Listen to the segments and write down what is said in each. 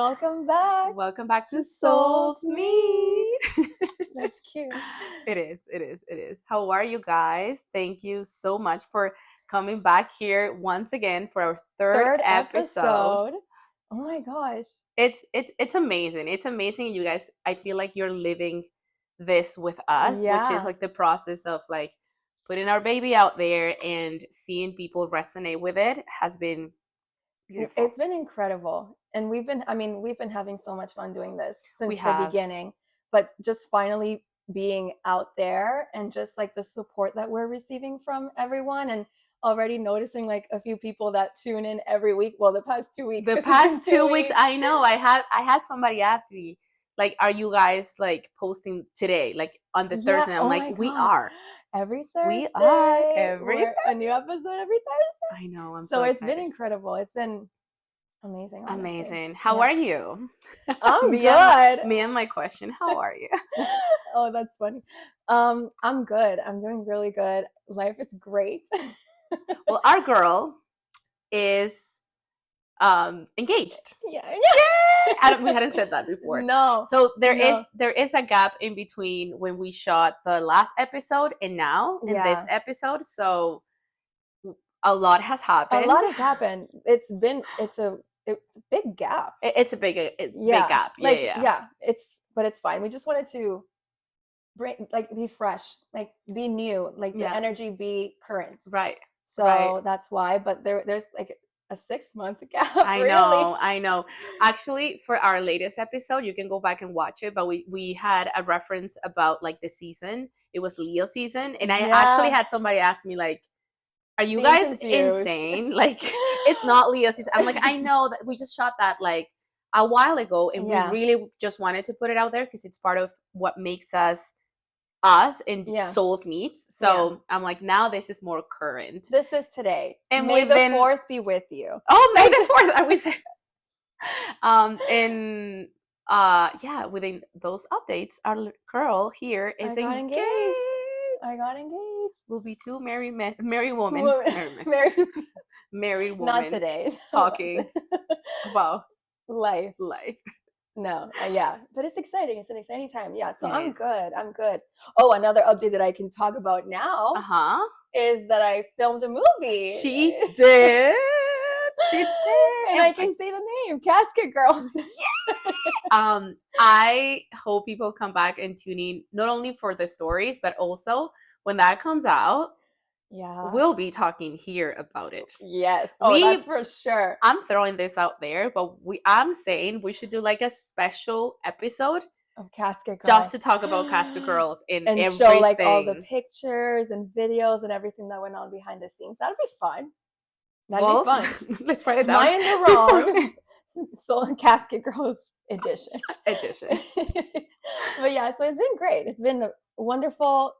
Welcome back. Welcome back to Souls Meet. That's cute. It is. How are you guys? Thank you so much for coming back here once again for our third episode. Oh my gosh. It's amazing. It's amazing, you guys. I feel like you're living this with us, which is like the process of like putting our baby out there and seeing people resonate with it has been beautiful. It's been incredible. And we've been having so much fun doing this since the beginning. But just finally being out there and just like the support that we're receiving from everyone, and already noticing like a few people that tune in every week. Well, the past 2 weeks. The past 2 weeks, I know. I had somebody ask me, like, are you guys like posting today, like on the Thursday? I'm like, we are. Every Thursday. We are every Thursday. A new episode every Thursday. I know. I'm so excited. It's been incredible. It's been amazing. Honestly. Amazing. How are you? I'm good. Me and my question. How are you? Oh, that's funny. I'm good. I'm doing really good. Life is great. Well, our girl is engaged. Yeah. We hadn't said that before. No. So there is a gap in between when we shot the last episode and now in this episode. So a lot has happened. It's a big gap. It's a big gap. But it's fine. We just wanted to be fresh, like be new, like the energy be current. Right. So that's why. But there's like a 6-month gap. I know. Actually, for our latest episode, you can go back and watch it. But we had a reference about like the season. It was Leo season, and I actually had somebody ask me like, are you guys insane? Like, it's not Leo season. I'm like, I know that we just shot that like a while ago, and we really just wanted to put it out there because it's part of what makes us and Souls Meets. So I'm like, now this is more current. This is today. And may the 4th be with you. Oh, May the 4th, I would say. Within those updates, our girl here is engaged. I got engaged. We'll be two married women. Married woman. Not today. Talking about life. No, but it's exciting. It's an exciting time. Yeah, so I'm good. Oh, another update that I can talk about now is that I filmed a movie. She did. And I can say the name, Casket Girls. I hope people come back and tune in, not only for the stories, but also when that comes out, we'll be talking here about it. Yes. That's for sure. I'm throwing this out there, but I'm saying we should do like a special episode of Casket Girls, just to talk about Casket Girls and everything. Show like all the pictures and videos and everything that went on behind the scenes. That'd be fun. Be fun. Let's write it down. Am I in the wrong? So Casket Girls edition. But so it's been great. It's been a wonderful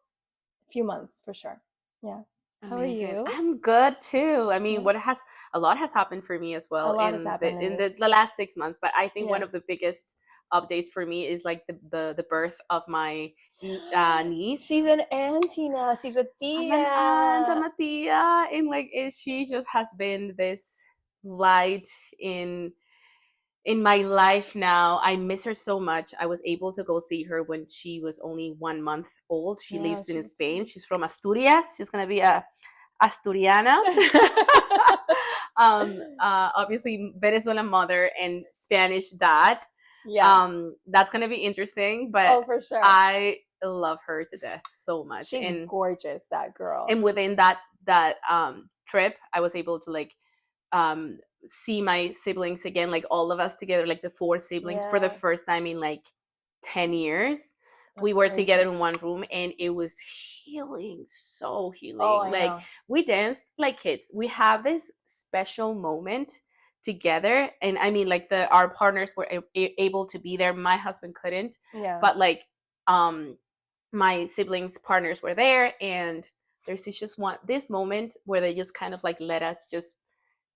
few months for sure. Yeah. How Amazing. Are you? I'm good too. I mean, a lot has happened for me as well in the last 6 months. But I think one of the biggest updates for me is like the birth of my niece. She's an auntie now. She's a tia. I'm a tia, and she just has been this light in my life now. I miss her so much. I was able to go see her when she was only 1 month old. She lives in Spain. She's from Asturias. She's gonna be a Asturiana. Obviously Venezuelan mother and Spanish dad. That's gonna be interesting. But for sure, I love her to death so much. She's gorgeous, that girl. And within that trip, I was able to see my siblings again, like all of us together, like the 4 siblings for the first time in like 10 years. We were together in one room, and it was healing, so healing. We danced like kids. We have this special moment together, and I mean, like our partners were able to be there. My husband couldn't, but like my siblings' partners were there, and there's this moment where they just kind of like let us just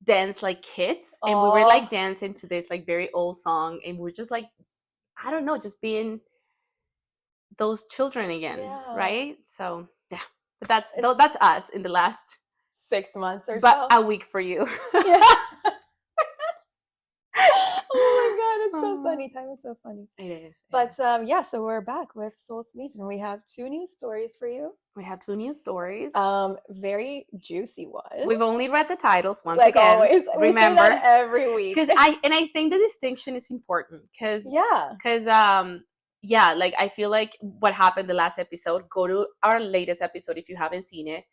dance like kids, and we were like dancing to this like very old song, and we're just like, I don't know, just being those children again, right? So but that's us in the last 6 months or but a week for you. Oh my it's so funny. Time is so funny. It is. But yeah, so we're back with Soul's Meat, and we have 2 new stories for you. We have 2 new stories. Very juicy ones. We've only read the titles once like again. Always. Remember, we say that every week. Because I think the distinction is important. Because like I feel like what happened the last episode. Go to our latest episode if you haven't seen it.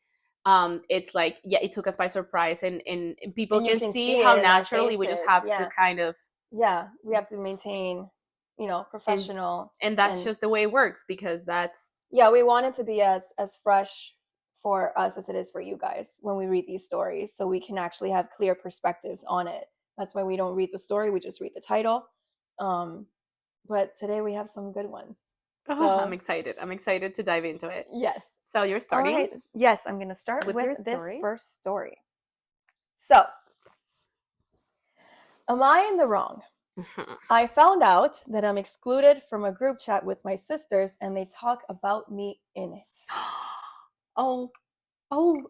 It's like it took us by surprise, and people can see how naturally we just have to kind of we have to maintain, professional, and that's just the way it works, because that's we want it to be as fresh for us as it is for you guys when we read these stories, so we can actually have clear perspectives on it. That's why we don't read the story, we just read the title. But today we have some good ones. So I'm excited to dive into it. Yes. So you're starting? Right. Yes, I'm going to start with this first story. So, am I in the wrong? I found out that I'm excluded from a group chat with my sisters, and they talk about me in it. Oh,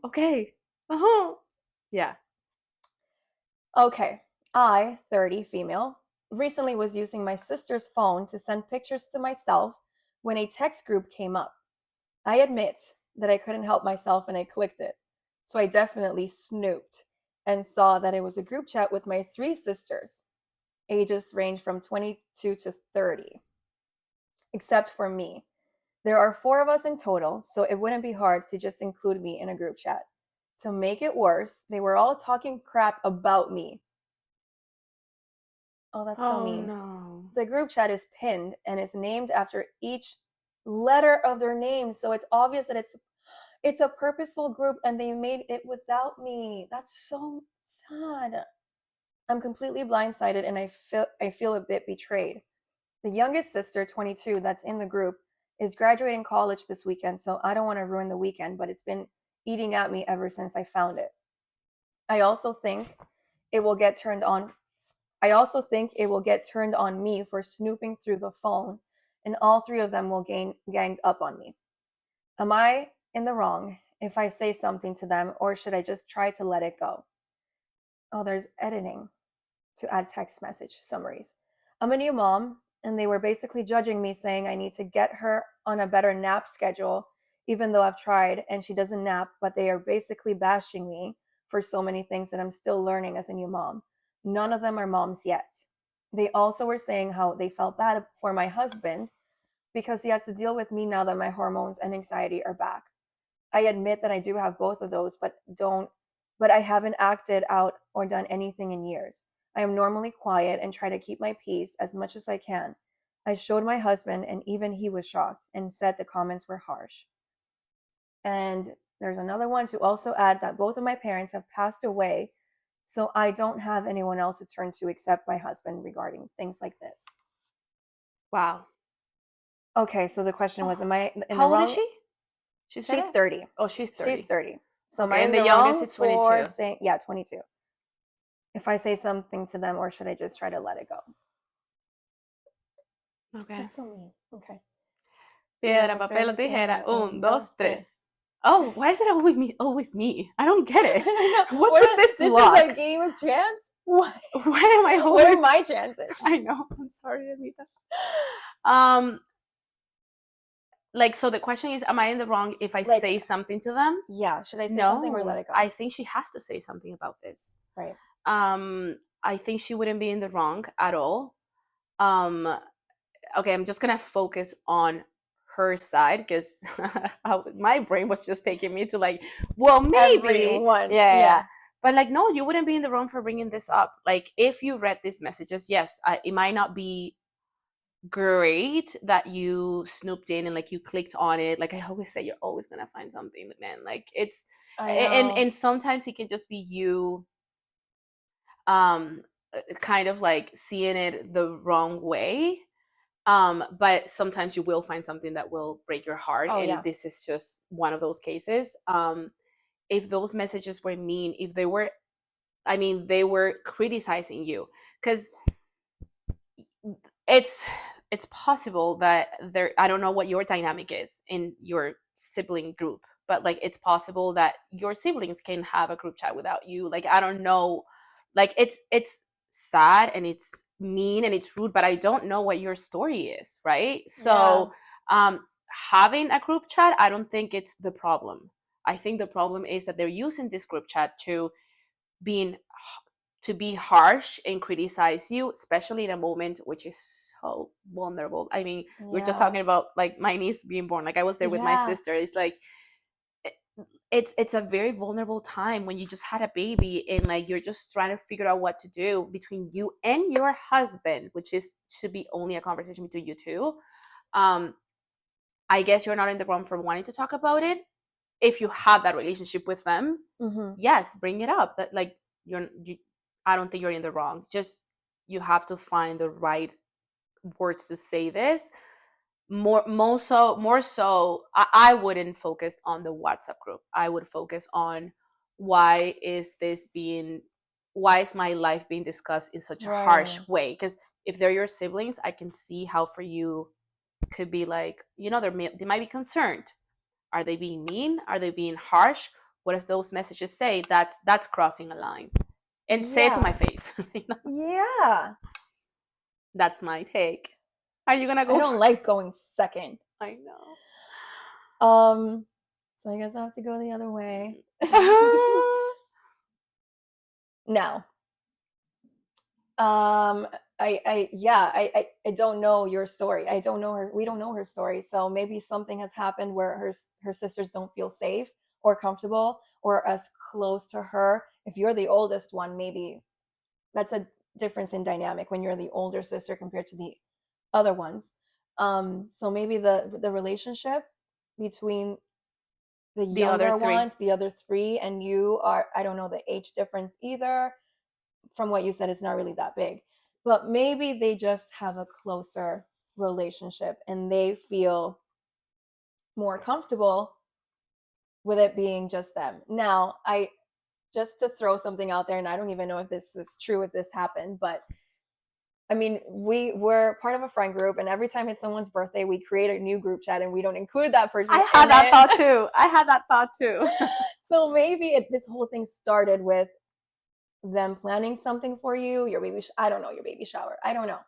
okay. Yeah. Okay. I, 30, female, recently was using my sister's phone to send pictures to myself when a text group came up. I admit that I couldn't help myself and I clicked it. So I definitely snooped and saw that it was a group chat with my 3 sisters. Ages range from 22 to 30. Except for me. There are 4 of us in total, so it wouldn't be hard to just include me in a group chat. To make it worse, they were all talking crap about me. Oh, that's so mean. No. The group chat is pinned and is named after each letter of their name, so it's obvious that it's a purposeful group, and they made it without me. That's so sad. I'm completely blindsided, and I feel a bit betrayed. The youngest sister, 22, that's in the group, is graduating college this weekend, so I don't want to ruin the weekend, but it's been eating at me ever since I found it. I also think it will get turned on me for snooping through the phone, and all 3 of them will gang up on me. Am I in the wrong if I say something to them, or should I just try to let it go? Oh, there's editing to add text message summaries. I'm a new mom, and they were basically judging me, saying I need to get her on a better nap schedule, even though I've tried and she doesn't nap, but they are basically bashing me for so many things that I'm still learning as a new mom. None of them are moms yet. They also were saying how they felt bad for my husband because he has to deal with me now that my hormones and anxiety are back. I admit that I do have both of those, but I haven't acted out or done anything in years. I am normally quiet and try to keep my peace as much as I can. I showed my husband, and even he was shocked and said the comments were harsh. And there's another one to also add that both of my parents have passed away, so I don't have anyone else to turn to except my husband regarding things like this. Wow. Okay, so the question was, am I in the How wrong? old is she? She's 30. Oh, she's 30. She's 30. So okay, and the youngest is 22. 22. If I say something to them, or should I just try to let it go? Okay. That's so mean. Okay. Piedra, papel o tijera. 1, 2, 3. Oh, why is it always me? I don't get it. What's with this luck? This is a game of chance? What? Why am I always... What are my chances? I know. I'm sorry, Anita. Like, so the question is, am I in the wrong if I say something to them? Yeah. Should I say something or let it go? I think she has to say something about this. Right. I think she wouldn't be in the wrong at all. Okay, I'm just gonna focus on her side because my brain was just taking me to like, well, maybe everyone. Yeah. But like, no, you wouldn't be in the wrong for bringing this up. Like, if you read these messages, yes, it might not be great that you snooped in and like you clicked on it. Like I always say, you're always gonna find something, man. Like it's and sometimes it can just be you kind of like seeing it the wrong way. But sometimes you will find something that will break your heart. This is just one of those cases. If those messages were mean, if they were, they were criticizing you, because it's possible that I don't know what your dynamic is in your sibling group, but like it's possible that your siblings can have a group chat without you. Like I don't know, like it's sad and it's mean and it's rude, but I don't know what your story is, right? So having a group chat, I don't think it's the problem. I think the problem is that they're using this group chat to be harsh and criticize you, especially in a moment which is so vulnerable. I mean, we were just talking about like my niece being born. Like I was there with my sister. It's like it's a very vulnerable time when you just had a baby and like you're just trying to figure out what to do between you and your husband, which should be only a conversation between you two. I guess you're not in the wrong for wanting to talk about it. If you have that relationship with them, yes, bring it up. That like I don't think you're in the wrong. Just you have to find the right words to say this. More so, I wouldn't focus on the WhatsApp group. I would focus on why is my life being discussed in such a harsh way? Because if they're your siblings, I can see how for you could be like, they might be concerned. Are they being mean? Are they being harsh? What if those messages say that's crossing a line? And say it to my face. Yeah. That's my take. Are you gonna go? I don't like going second. I know. So I guess I have to go the other way. Now, I don't know your story. I don't know her. We don't know her story. So maybe something has happened where her sisters don't feel safe or comfortable or as close to her. If you're the oldest one, maybe that's a difference in dynamic when you're the older sister compared to the other ones. So maybe the relationship between the younger ones, the other three, and you are, I don't know the age difference either. From what you said, it's not really that big, but maybe they just have a closer relationship and they feel more comfortable with it being just them. Now, just to throw something out there, and I don't even know if this is true, if this happened, but I mean, we're part of a friend group, and every time it's someone's birthday, we create a new group chat and we don't include that person. I had that thought too. So maybe this whole thing started with them planning something for you, your baby shower. I don't know.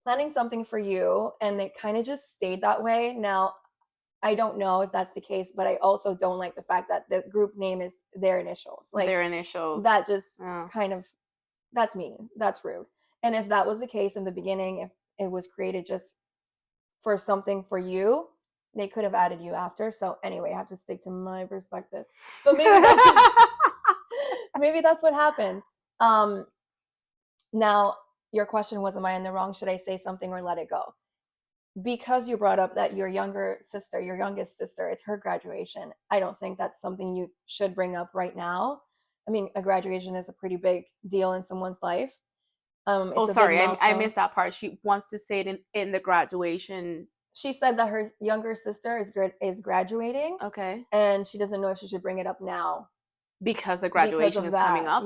Planning something for you, and it kind of just stayed that way. Now, I don't know if that's the case, but I also don't like the fact that the group name is their initials. Like their initials. That just kind of, that's mean. That's rude. And if that was the case in the beginning, if it was created just for something for you, they could have added you after. So anyway, I have to stick to my perspective. But maybe that's what happened. Now, your question was, am I in the wrong? Should I say something or let it go? Because you brought up that your youngest sister, it's her graduation. I don't think that's something you should bring up right now. I mean, a graduation is a pretty big deal in someone's life. Sorry, I missed that part. She wants to say it in the graduation. She said that her younger sister is graduating. Okay. And she doesn't know if she should bring it up now. Because the graduation is coming up?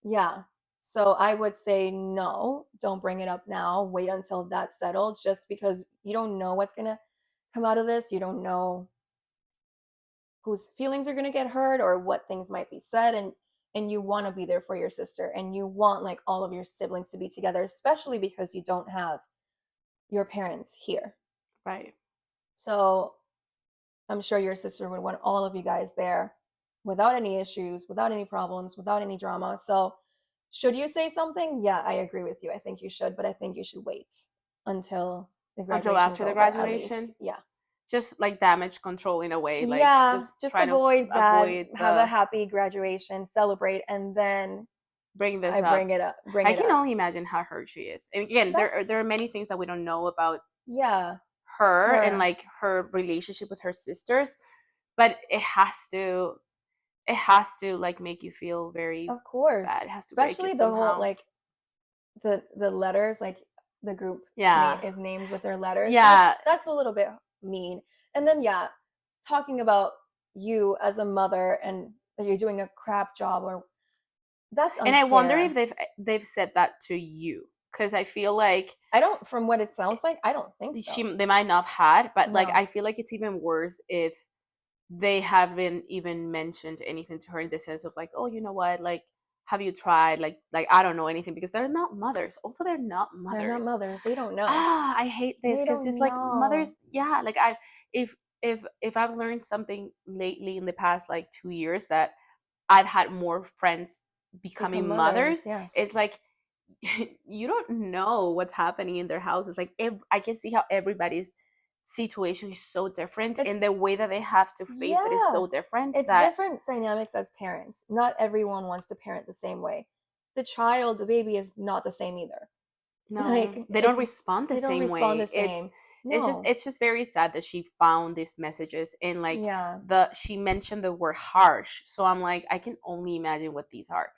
Yeah. So I would say no, don't bring it up now. Wait until that's settled, just because you don't know what's going to come out of this. You don't know whose feelings are going to get hurt or what things might be said. And you want to be there for your sister, and you want like all of your siblings to be together, especially because you don't have your parents here. Right. So I'm sure your sister would want all of you guys there without any issues, without any problems, without any drama. So should you say something? Yeah, I agree with you. I think you should, but I think you should wait until after the graduation. Yeah. Just like damage control in a way. Like just avoid that. Have a happy graduation, celebrate, and then bring this up. Bring it up. I can only imagine how hurt she is. And again, there are many things that we don't know about. Her and like her relationship with her sisters, but it has to like make you feel very, of course, bad. It has to, especially the whole like the letters, like the group is named with their letters. That's a little bit mean. And then talking about you as a mother and that you're doing a crap job, or that's unfair. And I wonder if they've said that to you, because I feel like from what it sounds like, I don't think so. They might not have had, but like I feel like it's even worse if they haven't even mentioned anything to her in the sense of like, oh, you know what, like have you tried like I don't know anything, because they're not mothers. Also, they're not mothers. They're not mothers. They don't know. I hate this They because don't it's like know. mothers. Yeah, like if if I've learned something lately in the past like 2 years, that I've had more friends becoming mothers. Yeah. It's like you don't know what's happening in their houses. Like I can see how everybody's situation is so different, and the way that they have to face it is so different. It's different dynamics as parents. Not everyone wants to parent the same way. The child, the baby, is not the same either. No, like, they don't respond the same way. It's just very sad that she found these messages, and like she mentioned the word harsh. So I'm like, I can only imagine what these are.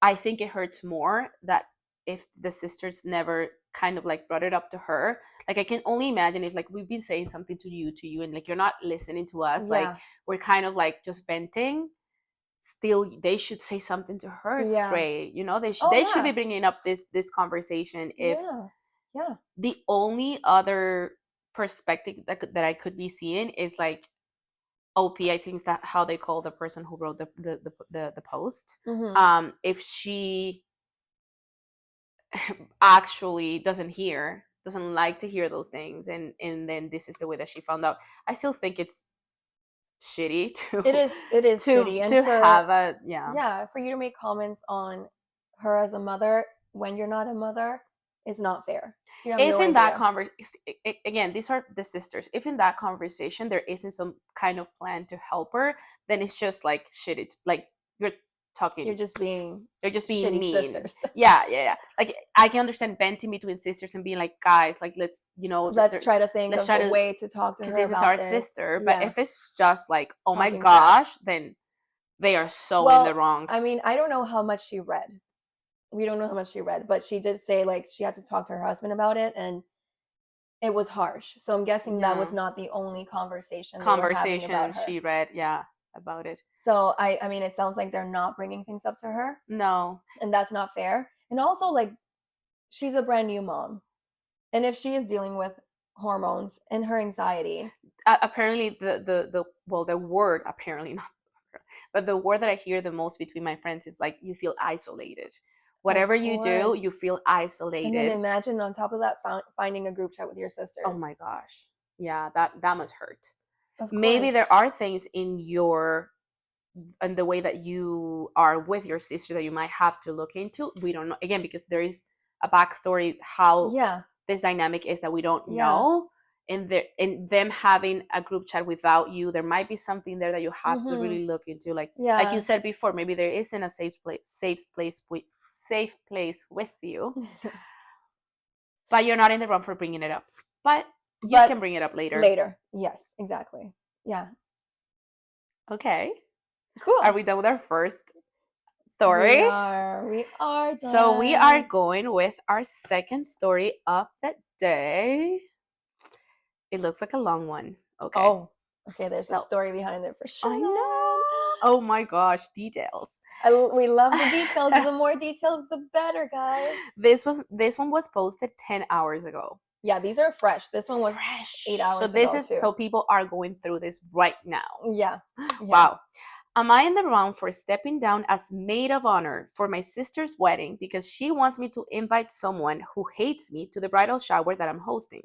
I think it hurts more that if the sisters never kind of like brought it up to her. Like I can only imagine if like we've been saying something to you and like you're not listening to us. Like we're kind of like just venting. Still, they should say something to her straight. You know, they should be bringing up this conversation. If the only other perspective that I could be seeing is like OP, I think is that how they call the person who wrote the post. Mm-hmm. If she actually doesn't like to hear those things, and then this is the way that she found out, I still think it's shitty to it is shitty, and to have a for you to make comments on her as a mother when you're not a mother is not fair. So if in that conversation, again, these are the sisters, if in that conversation there isn't some kind of plan to help her, then it's just like shit. It's like you're just being mean. Sisters. Yeah. Like I can understand venting between sisters and being like, guys, like let's try to think of a way to talk to her, because this is our sister. But if it's just like, oh my gosh, back, then they are so in the wrong. I mean, I don't know how much she read. We don't know how much she read, but she did say like she had to talk to her husband about it, and it was harsh. So I'm guessing that was not the only conversation she read. Yeah. About it. So I mean, it sounds like they're not bringing things up to her. No. And that's not fair. And also, like, she's a brand new mom, and if she is dealing with hormones and her anxiety, apparently the word, apparently not, but the word that I hear the most between my friends is like, you feel isolated. Whatever you do, you feel isolated. And then imagine on top of that finding a group chat with your sisters. Oh my gosh. Yeah, that must hurt. Maybe there are things in the way that you are with your sister that you might have to look into. We don't know, again, because there is a backstory how this dynamic is that we don't know. And them having a group chat without you, there might be something there that you have to really look into. Like you said before, maybe there isn't a safe place with you, but you're not in the wrong for bringing it up. But you can bring it up later. Yes, exactly. Yeah. Okay. Cool. Are we done with our first story? We are done. So we are going with our second story of the day. It looks like a long one. Okay. Oh, okay. There's a story behind it for sure. I know. Oh my gosh, details. We love the details. The more details, the better, guys. This one was posted 10 hours ago. Yeah, these are fresh. This one was fresh. 8 hours ago. So people are going through this right now. Yeah. Wow. Am I in the wrong for stepping down as maid of honor for my sister's wedding because she wants me to invite someone who hates me to the bridal shower that I'm hosting?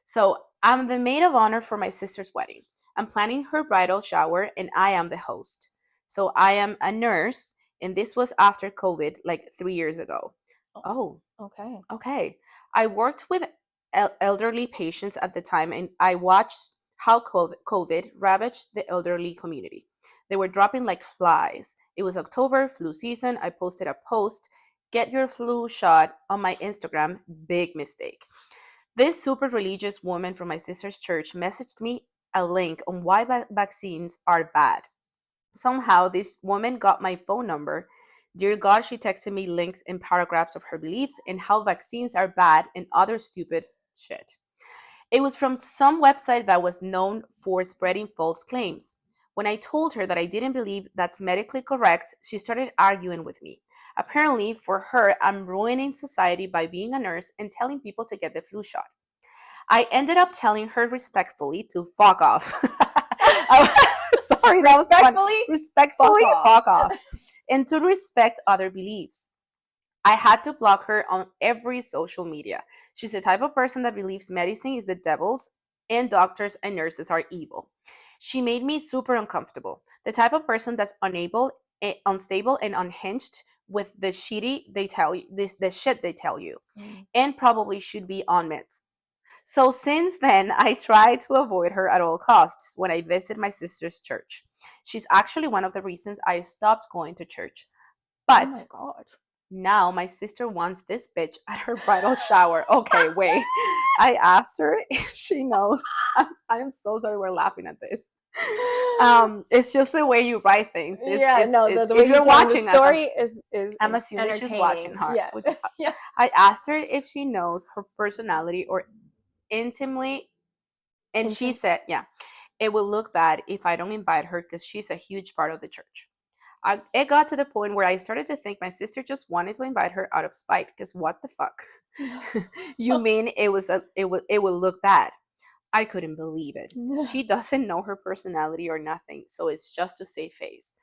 So I'm the maid of honor for my sister's wedding. I'm planning her bridal shower and I am the host. So I am a nurse, and this was after COVID, like 3 years ago. Oh, okay. I worked with elderly patients at the time, and I watched how COVID ravaged the elderly community. They were dropping like flies. It was October, flu season. I posted a post, "Get your flu shot," on my Instagram. Big mistake. This super religious woman from my sister's church messaged me a link on why vaccines are bad. Somehow, this woman got my phone number. Dear God, she texted me links and paragraphs of her beliefs and how vaccines are bad and other stupid shit. It was from some website that was known for spreading false claims. When I told her that I didn't believe that's medically correct, she started arguing with me. Apparently, for her, I'm ruining society by being a nurse and telling people to get the flu shot. I ended up telling her respectfully to fuck off. Sorry, that was funny. Respectfully, fuck off. and to respect other beliefs. I had to block her on every social media. She's the type of person that believes medicine is the devil's and doctors and nurses are evil. She made me super uncomfortable. The type of person that's unstable, and unhinged with the shitty they tell you, the shit they tell you, and probably should be on meds. So since then, I try to avoid her at all costs when I visit my sister's church. She's actually one of the reasons I stopped going to church. Oh my But God. now my sister wants this bitch at her bridal shower. Okay, wait. I asked her if she knows. I'm so sorry we're laughing at this. It's just the way you write things. The way if you're watching the story is I'm assuming she's watching her. Yeah. Yeah. I asked her if she knows her personality or intimately, and she said, yeah, it will look bad if I don't invite her because she's a huge part of the church. It got to the point where I started to think my sister just wanted to invite her out of spite. Because what the fuck? You mean it will look bad? I couldn't believe it. She doesn't know her personality or nothing, so it's just to save face.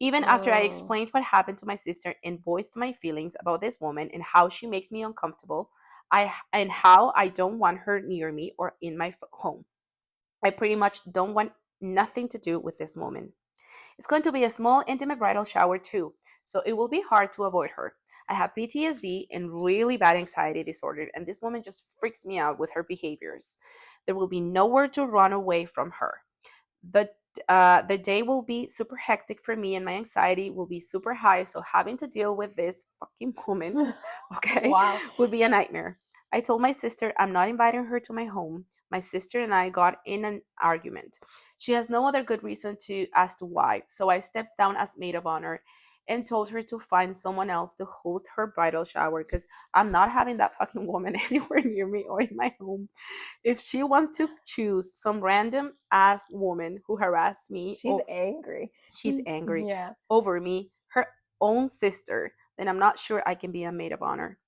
Even after I explained what happened to my sister and voiced my feelings about this woman and how she makes me uncomfortable, and how I don't want her near me or in my home. I pretty much don't want nothing to do with this woman. It's going to be a small, intimate bridal shower too, so it will be hard to avoid her. I have PTSD and really bad anxiety disorder, and this woman just freaks me out with her behaviors. There will be nowhere to run away from her. The day will be super hectic for me, and my anxiety will be super high, so having to deal with this fucking woman, okay, Wow. would be a nightmare. I told my sister I'm not inviting her to my home. My sister and I got in an argument. She has no other good reason as to why, so I stepped down as maid of honor and told her to find someone else to host her bridal shower because I'm not having that fucking woman anywhere near me or in my home. If she wants to choose some random ass woman who harassed me, she's angry. She's angry Yeah. over me, her own sister, then I'm not sure I can be a maid of honor.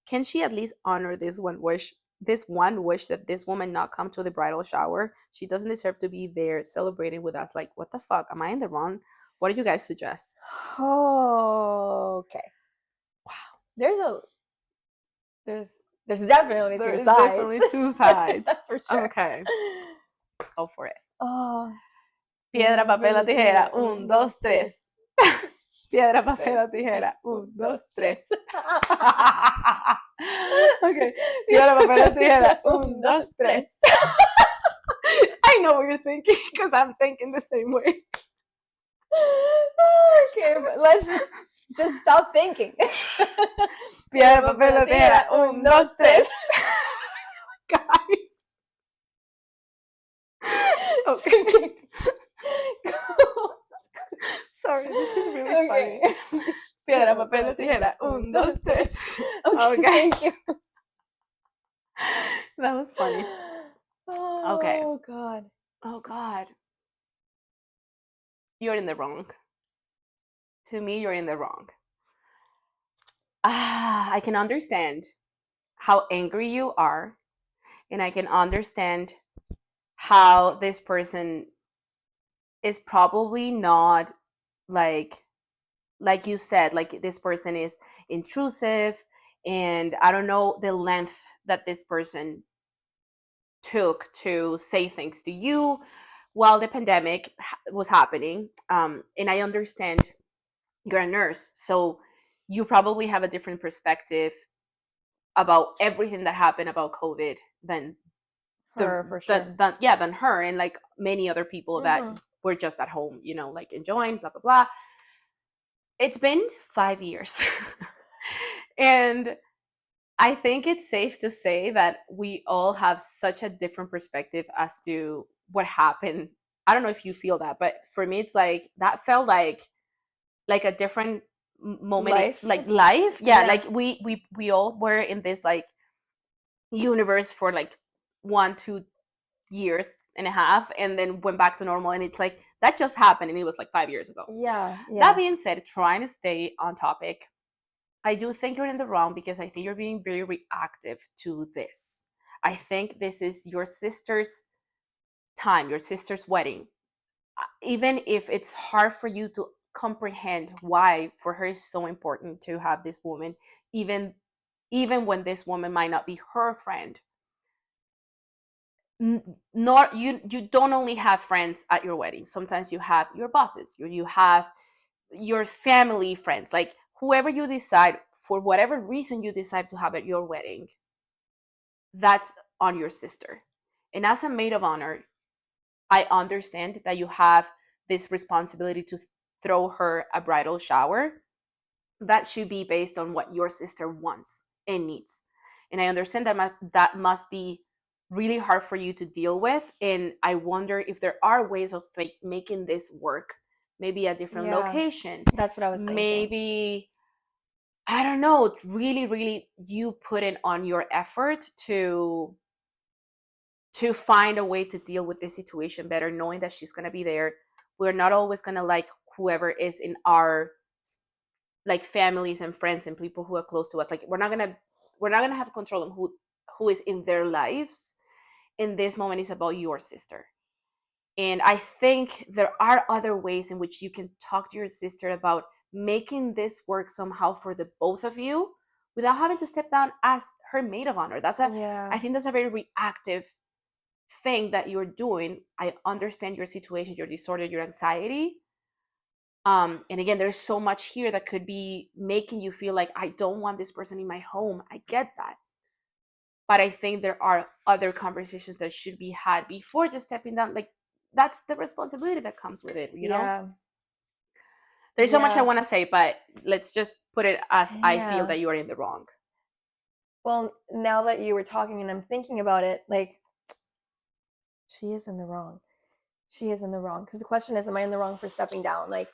Can she at least honor this one wish? This one wish that this woman not come to the bridal shower. She doesn't deserve to be there celebrating with us. Like, what the fuck? Am I in the wrong? What do you guys suggest? Oh, okay. Wow. There's definitely two sides. Definitely two sides. That's for sure. Okay. Let's go for it. Oh. Piedra, papel o tijera. 1, 2, 3. Piedra, papel o tijera. 1, 2, 3. Okay. Piedra, papel o tijera. 1, 2, 3. I know what you're thinking because I'm thinking the same way. Okay, but let's just stop thinking. Piedra, papel o tijera. 1, 2, 3. Guys. Okay. Sorry, this is really funny. Piedra, papel o tijera. 1, 2, 3. Okay. Thank you. That was funny. Okay. Oh God. Oh God. You're in the wrong. To me, you're in the wrong. I can understand how angry you are, and I can understand how this person is probably not like you said, like this person is intrusive, and I don't know the length that this person took to say things to you while the pandemic was happening. And I understand you're a nurse, so you probably have a different perspective about everything that happened about COVID than her, for sure. than her and like many other people that were just at home, like enjoying, blah, blah, blah. It's been 5 years. And I think it's safe to say that we all have such a different perspective as to what happened. I don't know if you feel that, but for me, it's like that felt like a different moment, life. Yeah, like we all were in this like universe for like 1-2 years and a half, and then went back to normal, and it's like that just happened, and it was like 5 years ago. Yeah. That being said, trying to stay on topic, I do think you're in the wrong because I think you're being very reactive to this. I think this is your sister's time, your sister's wedding. Even if it's hard for you to comprehend why for her it's so important to have this woman, even when this woman might not be her friend. Not you don't only have friends at your wedding. Sometimes you have your bosses, you have your family friends, like whoever you decide, for whatever reason you decide to have at your wedding, that's on your sister. And as a maid of honor, I understand that you have this responsibility to throw her a bridal shower. That should be based on what your sister wants and needs. And I understand that that must be really hard for you to deal with. And I wonder if there are ways of making this work. Maybe a different location. That's what I was thinking. Maybe, I don't know, really, really you put in on your effort to find a way to deal with this situation better, knowing that she's going to be there. We're not always going to like whoever is in our like families and friends and people who are close to us. Like we're not gonna have control on who is in their lives. In this moment, it's about your sister. And I think there are other ways in which you can talk to your sister about making this work somehow for the both of you without having to step down as her maid of honor. I think that's a very reactive thing that you're doing. I understand your situation, your disorder, your anxiety. And again, there's so much here that could be making you feel like, I don't want this person in my home. I get that. But I think there are other conversations that should be had before just stepping down. Like, that's the responsibility that comes with it, you know? There's so much I want to say, but let's just put it as I feel that you are in the wrong. Well, now that you were talking and I'm thinking about it, like, she is in the wrong. She is in the wrong. Because the question is, am I in the wrong for stepping down? Like,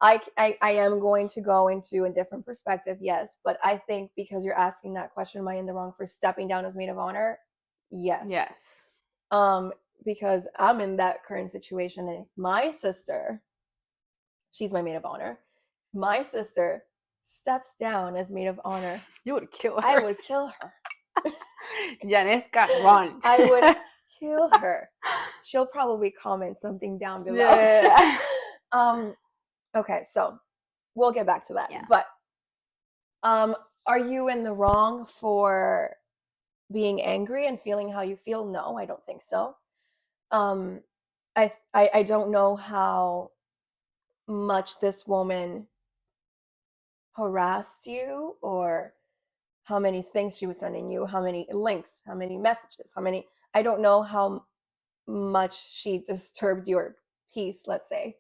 I am going to go into a different perspective, yes. But I think because you're asking that question, am I in the wrong for stepping down as maid of honor? Yes. Yes. Because I'm in that current situation. And if my sister, she's my maid of honor, my sister steps down as maid of honor, you would kill her. I would kill her. Janeska, run. I would kill her. She'll probably comment something down below. Yeah. Okay, so we'll get back to that. Yeah. But are you in the wrong for being angry and feeling how you feel? No, I don't think so. I don't know how much this woman harassed you, or how many things she was sending you, how many links, how many messages, I don't know how much she disturbed your peace, let's say.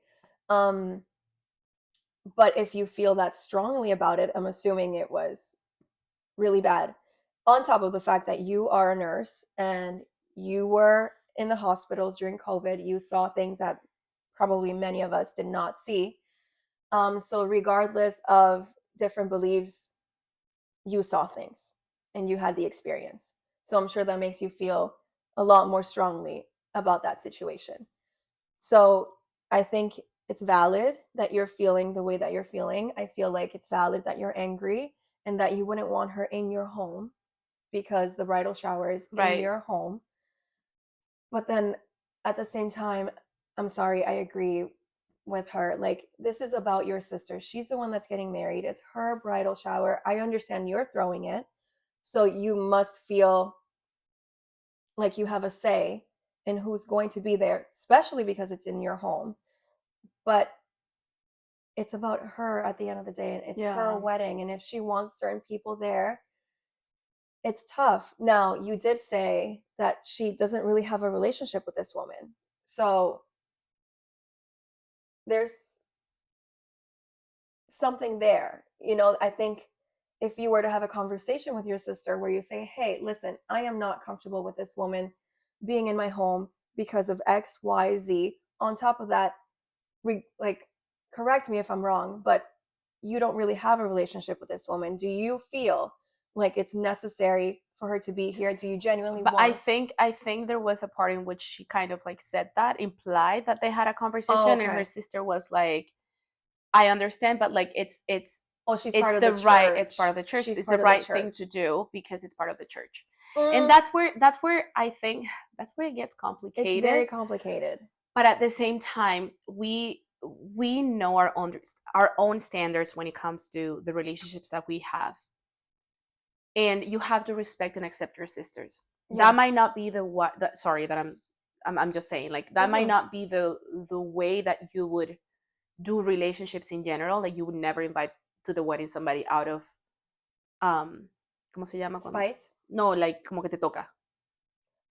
But if you feel that strongly about it, I'm assuming it was really bad. On top of the fact that you are a nurse and you were in the hospitals during COVID, you saw things that probably many of us did not see. So regardless of different beliefs, you saw things and you had the experience. So I'm sure that makes you feel a lot more strongly about that situation. So I think it's valid that you're feeling the way that you're feeling. I feel like it's valid that you're angry and that you wouldn't want her in your home because the bridal shower is in your home. But then at the same time, I'm sorry, I agree with her. Like, this is about your sister. She's the one that's getting married. It's her bridal shower. I understand you're throwing it. So you must feel like you have a say in who's going to be there, especially because it's in your home. But it's about her at the end of the day, and it's her wedding. And if she wants certain people there, it's tough. Now, you did say that she doesn't really have a relationship with this woman. So there's something there. You know, I think if you were to have a conversation with your sister where you say, hey, listen, I am not comfortable with this woman being in my home because of X, Y, Z. On top of that, correct me if I'm wrong, but you don't really have a relationship with this woman. Do you feel like it's necessary for her to be here? Do you genuinely want? I think there was a part in which she kind of like said that, implied that they had a conversation, and her sister was like, I understand, but like it's she's part of the church. It's part of the church. It's the right thing to do because it's part of the church. And that's where I think that's where it gets complicated. It's very complicated. But at the same time, we we know our own standards when it comes to the relationships that we have, and you have to respect and accept your sisters. That might not be sorry that I'm just saying, like, that might not be the way that you would do relationships in general. Like, you would never invite to the wedding somebody out of ¿cómo se llama? Spite? No, like, como que te toca.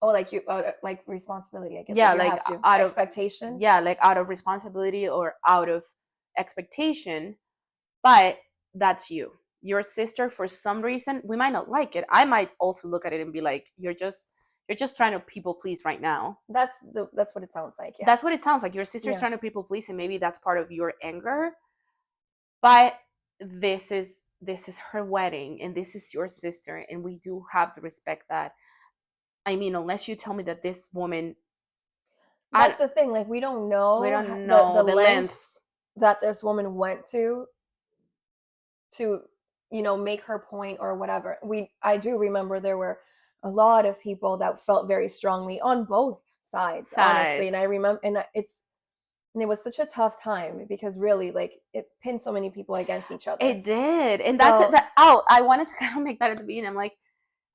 Oh, like you, like responsibility, I guess. Yeah, like out of expectation. Yeah, like out of responsibility or out of expectation. But that's you. Your sister, for some reason, we might not like it. I might also look at it and be like, you're just trying to people please right now. That's what it sounds like. Yeah. That's what it sounds like. Your sister's trying to people please, and maybe that's part of your anger. But this is her wedding, and this is your sister, and we do have to respect that. I mean, unless you tell me that this woman, that's the thing, like, we don't know the lengths that this woman went to make her point or whatever. I do remember there were a lot of people that felt very strongly on both sides. Honestly, and I remember, and it was such a tough time, because really, like, it pinned so many people against each other. It did. And I wanted to kind of make that at the beginning. I'm like,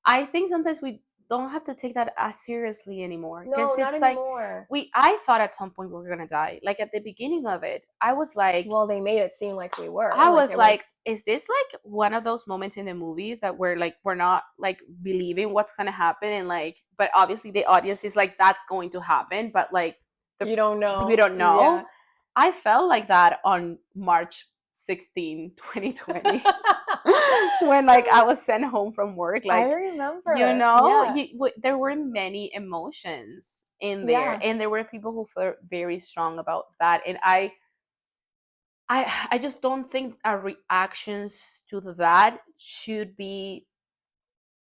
I think sometimes we don't have to take that as seriously anymore. No, not anymore. I thought at some point we were gonna die. Like, at the beginning of it, I was like, well, they made it seem like we were. I was like, is this like one of those moments in the movies that we're not like believing what's gonna happen, and like, but obviously the audience is like, that's going to happen, but like, you don't know. We don't know. Yeah. I felt like that on March 16, 2020. When like I was sent home from work. Like, I remember. There were many emotions in there, and there were people who felt very strong about that. And I just don't think our reactions to that should be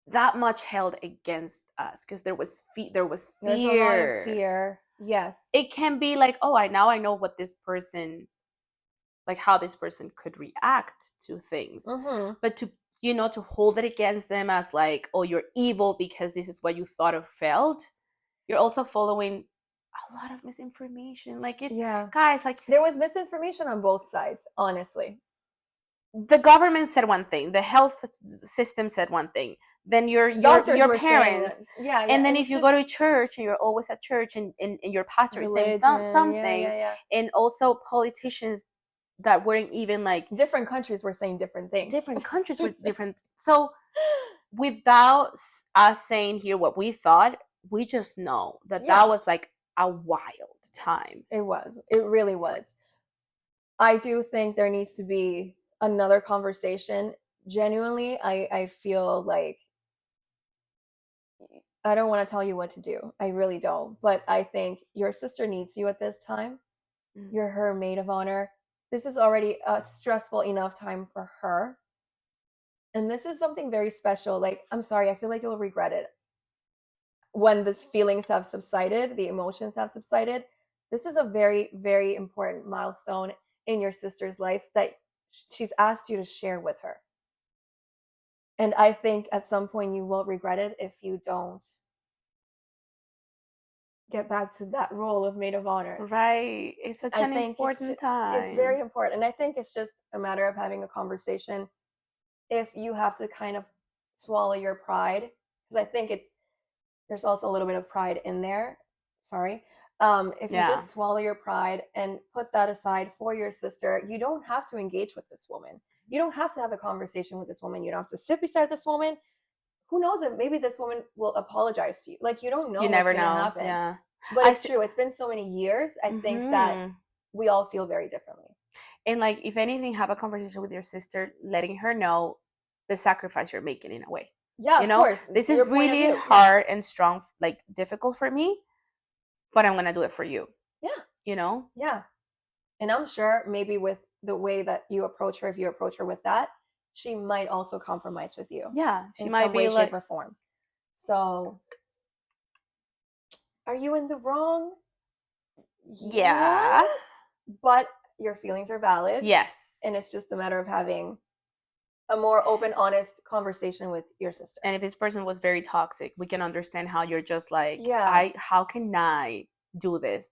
that much held against us, because there was fear. There's a lot of fear. Yes. It can be like, oh, I know what this person, like, how this person could react to things. But to hold it against them as like, oh, you're evil because this is what you thought or felt, you're also following a lot of misinformation. Like, guys, like, there was misinformation on both sides, honestly. The government said one thing, the health system said one thing, then your parents, and then if you go to church and you're always at church, and your pastor is saying something, and also politicians that weren't even like, different countries were saying different things. Different countries were different. So without us saying here what we thought, we just know that was like a wild time. It really was. I do think there needs to be another conversation. Genuinely, I feel like, I don't want to tell you what to do. I really don't. But I think your sister needs you at this time. You're her maid of honor. This is already a stressful enough time for her. And this is something very special. Like, I'm sorry, I feel like you'll regret it. When the feelings have subsided, the emotions have subsided, this is a very, very important milestone in your sister's life that she's asked you to share with her. And I think at some point you will regret it if you don't get back to that role of maid of honor. Right. It's such an important time. It's very important. And I think it's just a matter of having a conversation. If you have to kind of swallow your pride, because I think there's also a little bit of pride in there. Sorry. If you just swallow your pride and put that aside for your sister, you don't have to engage with this woman. You don't have to have a conversation with this woman. You don't have to sit beside this woman. Who knows if maybe this woman will apologize to you. Like, you don't know. You never know. Happen. Yeah. But it's true. It's been so many years. I think that we all feel very differently. And like, if anything, have a conversation with your sister, letting her know the sacrifice you're making in a way. Yeah, of course. This is really hard and strong, like difficult for me, but I'm going to do it for you. Yeah. Yeah. And I'm sure maybe with the way that you approach her, if you approach her with that, she might also compromise with you. Yeah. She might be like, shape, or form. So, are you in the wrong? Yeah. But your feelings are valid. Yes. And it's just a matter of having a more open, honest conversation with your sister. And if this person was very toxic, we can understand how you're just like, how can I do this?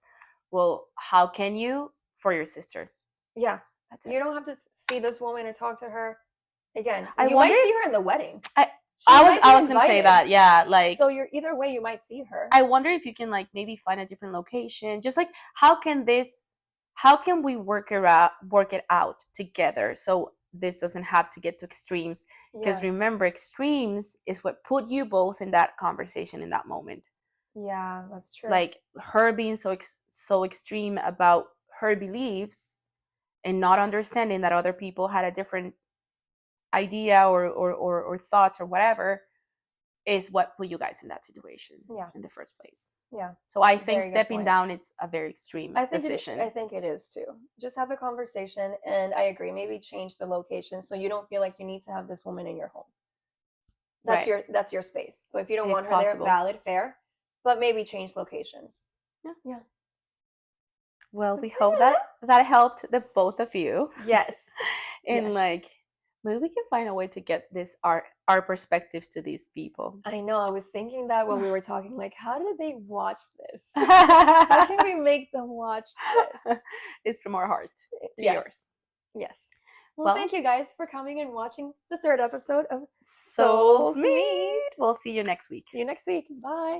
Well, how can you for your sister. Yeah. That's it. You don't have to see this woman and talk to her again. I You wonder might see her in the wedding. I was gonna say that, yeah, like, so you're either way you might see her. I wonder if you can like maybe find a different location. Just like how can we work it out together so this doesn't have to get to extremes? Because remember, extremes is what put you both in that conversation in that moment. Yeah, that's true. Like her being so extreme about her beliefs and not understanding that other people had a different idea or thoughts or whatever is what put you guys in that situation in the first place. Yeah. So I think stepping down, it's a very extreme decision. I think it is too. Just have a conversation, and I agree. Maybe change the location so you don't feel like you need to have this woman in your home. That's your space. So if you don't want her there, valid, fair, but maybe change locations. Yeah. Well, we hope that helped the both of you. Yes. And like, maybe we can find a way to get our perspectives to these people. I know. I was thinking that when we were talking, like, how did they watch this? How can we make them watch this? It's from our heart to yours. Yes. Well, thank you guys for coming and watching the 3rd episode of Souls Meet. We'll see you next week. See you next week. Bye.